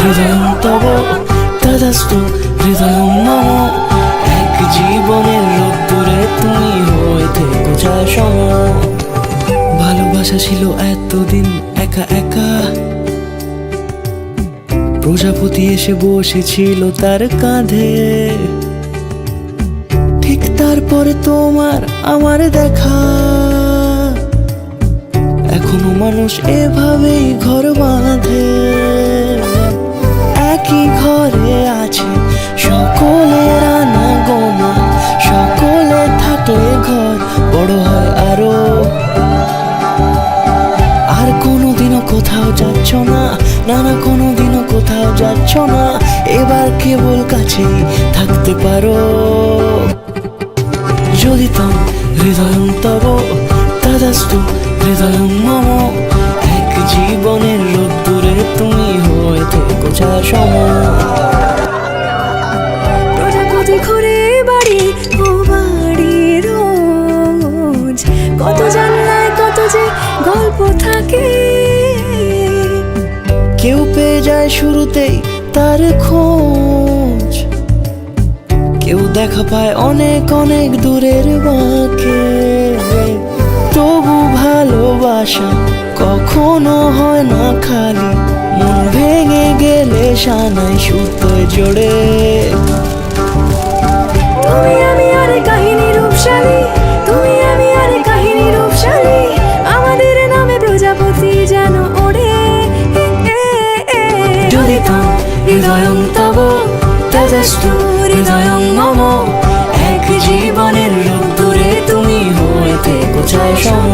হৃদয়ং তব তদাস্তু হৃদয়ং মম। এক জীবনের রোদ্দুরে তুমি হয়ে থেকো ছায়াসম। ভালোবাসা ছিল এতদিন একা একা, প্রজাপতি এসে বসেছিল তার কাঁধে। ঠিক তারপরে তোমার আমার দেখা, এখনো মানুষ এভাবেই ঘর বাঁধে। একই ঘরে আছে সকলের আনাগোনা, সকলে থাকলে ঘর বড় হয় আরো। আর কোনোদিনও কোথাও যাচ্ছ না, না না কোনোদিনও কোথাও যাচ্ছ না, এবার কেবল কাছেই থাকতে পারো। যদি তম হৃদয়ং তব তদাস্তু হৃদয়ং মম। এক জীবনের রোদ্দুরে তুমি হয়ে থেকো ছায়াসম। প্রজাপতি ঘুরে বাড়ি ও বাড়ি রোজ, কত জানলায় কত যে গল্প থাকে। কেউ পেয়ে যায় শুরুতেই তার খোঁজ, কেউ দেখা পায় অনেক অনেক দূরের বাঁকে। তবু ভালোবাসা কখনো হয় না খালি, মন ভেঙে গেলে সানাই সুতোয় জোড়ে। তুমি আমি আর কাহিনী রূপশালী, তুমি আমি আর কাহিনী রূপশালী, আমাদের নামে প্রজাপতি যেন ওড়ে। যদি তম হৃদয়ং তব তদাস্তু হৃদয়ং মম। এক জীবনের রোদ্দুরে তুমি হয়ে থেকো ছায়াসম।